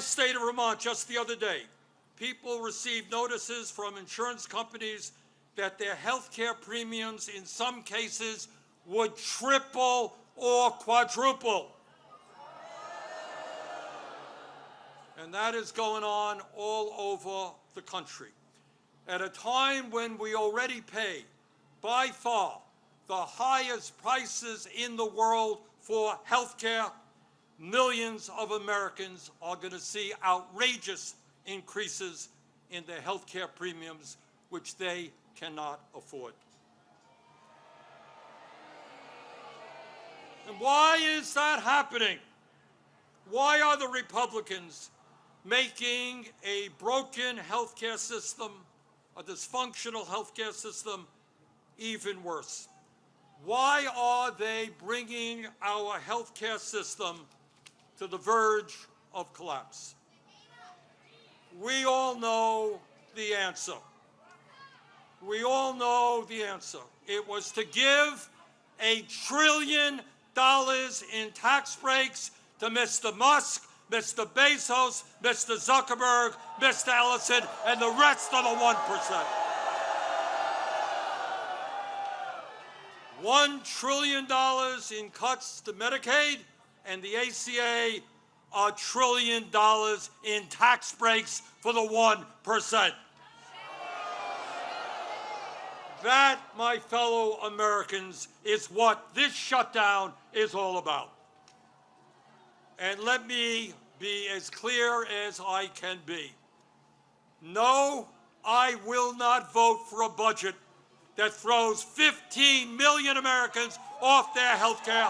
state of Vermont just the other day, people received notices from insurance companies that their health care premiums in some cases would triple or quadruple. And that is going on all over the country. At a time when we already pay, by far, the highest prices in the world for health care, millions of Americans are going to see outrageous increases in their health care premiums, which they cannot afford. And why is that happening? Why are the Republicans making a broken healthcare system, a dysfunctional healthcare system, even worse? Why are they bringing our healthcare system to the verge of collapse? We all know the answer. We all know the answer. It was to give $1 trillion in tax breaks to Mr. Musk, Mr. Bezos, Mr. Zuckerberg, Mr. Ellison, and the rest of the 1%. $1 trillion in cuts to Medicaid, and the ACA, $1 trillion in tax breaks for the 1%. That, my fellow Americans, is what this shutdown is all about. And let me be as clear as I can be. No, I will not vote for a budget that throws 15 million Americans off their health care.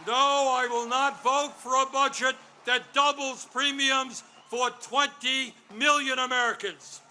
No, I will not vote for a budget that doubles premiums for 20 million Americans.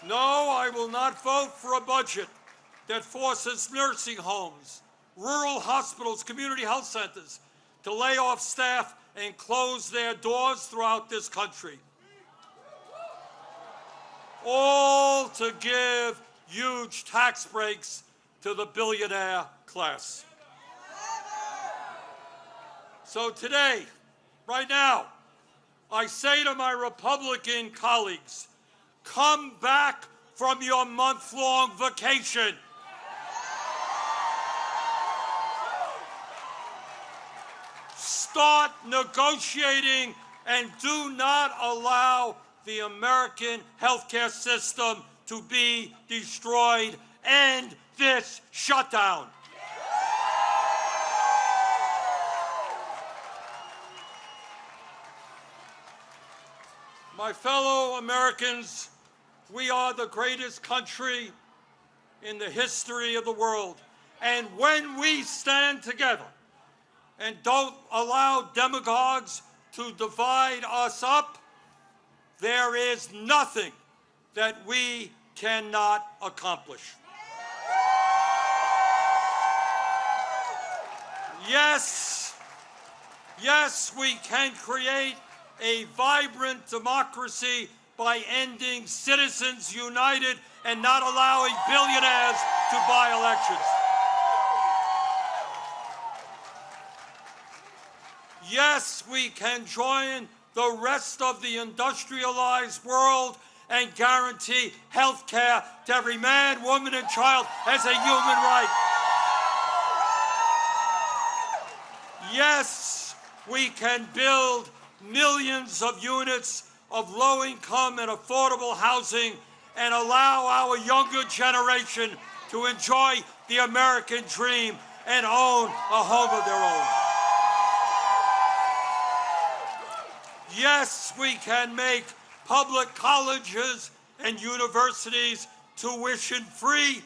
No, I will not vote for a budget that forces nursing homes, rural hospitals, community health centers to lay off staff and close their doors throughout this country. All to give huge tax breaks to the billionaire class. So today, right now, I say to my Republican colleagues, come back from your month-long vacation. Start negotiating and do not allow the American healthcare system to be destroyed. End this shutdown. My fellow Americans, we are the greatest country in the history of the world. And when we stand together and don't allow demagogues to divide us up, there is nothing that we cannot accomplish. Yes, we can create a vibrant democracy by ending Citizens United and not allowing billionaires to buy elections. Yes, we can join the rest of the industrialized world and guarantee health care to every man, woman, and child as a human right. Yes, we can build millions of units of low-income and affordable housing and allow our younger generation to enjoy the American dream and own a home of their own. Yes, we can make public colleges and universities tuition-free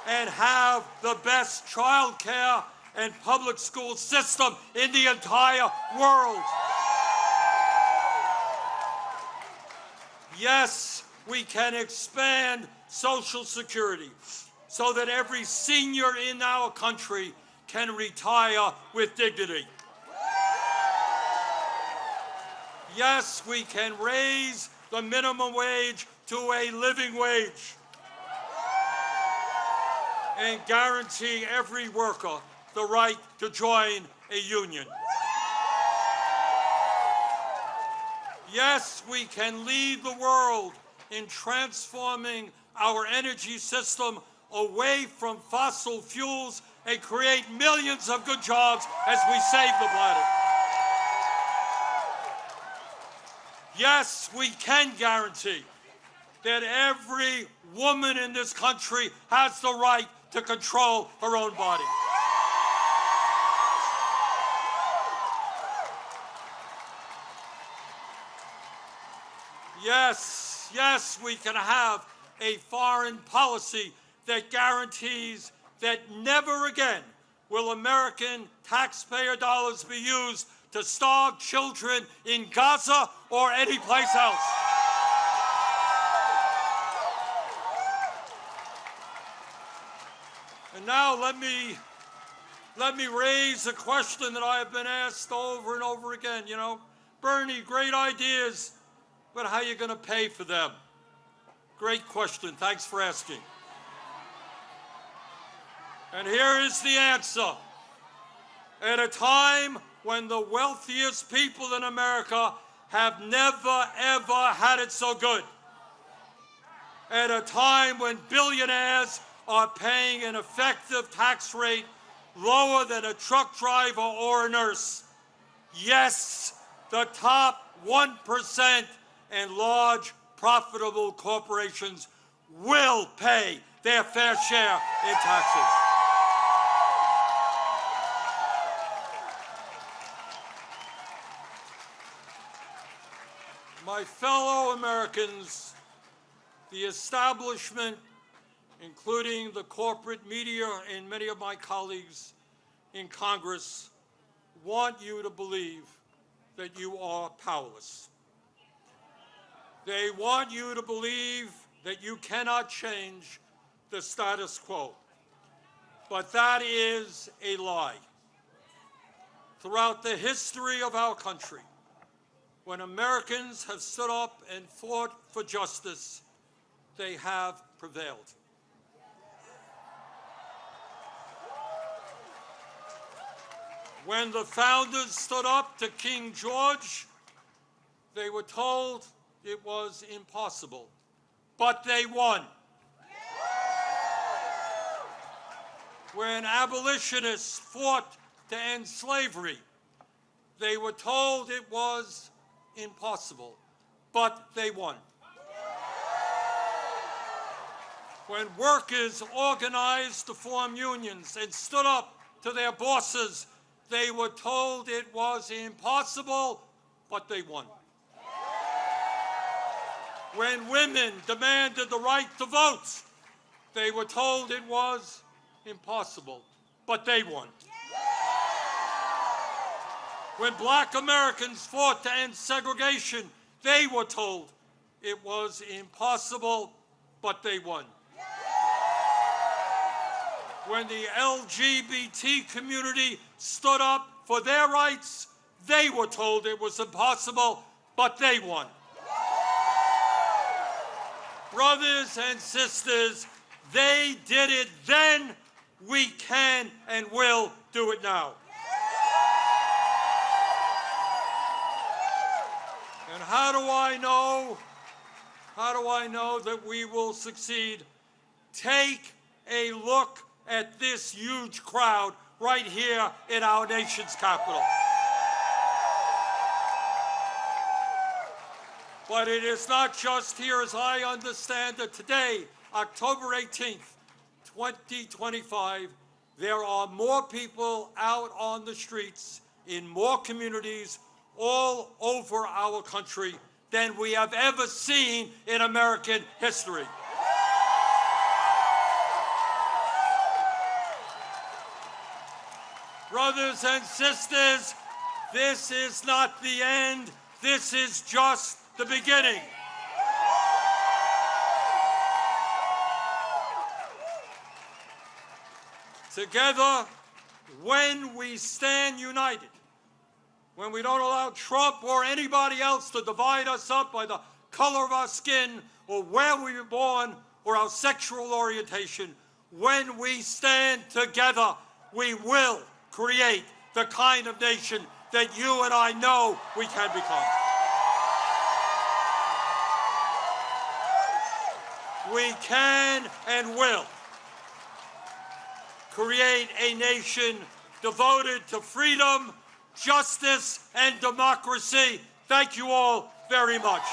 and have the best child care and public school system in the entire world. Yes, we can expand Social Security so that every senior in our country can retire with dignity. Yes, we can raise the minimum wage to a living wage, and guarantee every worker the right to join a union. Yes, we can lead the world in transforming our energy system away from fossil fuels and create millions of good jobs as we save the planet. Yes, we can guarantee that every woman in this country has the right to control her own body. Yes, yes, we can have a foreign policy that guarantees that never again will American taxpayer dollars be used to starve children in Gaza or anyplace else. And now let me raise a question that I have been asked over and over again. You know, Bernie, great ideas, but how are you going to pay for them? Great question. Thanks for asking. And here is the answer. At a time when the wealthiest people in America have never, ever had it so good, at a time when billionaires are paying an effective tax rate lower than a truck driver or a nurse, yes, the top 1% and large profitable corporations will pay their fair share in taxes. My fellow Americans, the establishment, including the corporate media and many of my colleagues in Congress, want you to believe that you are powerless. They want you to believe that you cannot change the status quo. But that is a lie. Throughout the history of our country, when Americans have stood up and fought for justice, they have prevailed. When the founders stood up to King George, they were told it was impossible, but they won. When abolitionists fought to end slavery, they were told it was impossible, but they won. When workers organized to form unions and stood up to their bosses, they were told it was impossible, but they won. When women demanded the right to vote, they were told it was impossible, but they won. When black Americans fought to end segregation, they were told it was impossible, but they won. When the LGBT community stood up for their rights, they were told it was impossible, but they won. Brothers and sisters, they did it then, we can and will do it now. And how do I know that we will succeed? Take a look at this huge crowd right here in our nation's capital. But it is not just here, as I understand it. Today, October 18th, 2025, there are more people out on the streets in more communities all over our country than we have ever seen in American history. Brothers and sisters, this is not the end. This is just the beginning. Together, when we stand united, when we don't allow Trump or anybody else to divide us up by the color of our skin, or where we were born, or our sexual orientation. When we stand together, we will create the kind of nation that you and I know we can become. We can and will create a nation devoted to freedom, justice, and democracy. Thank you all very much.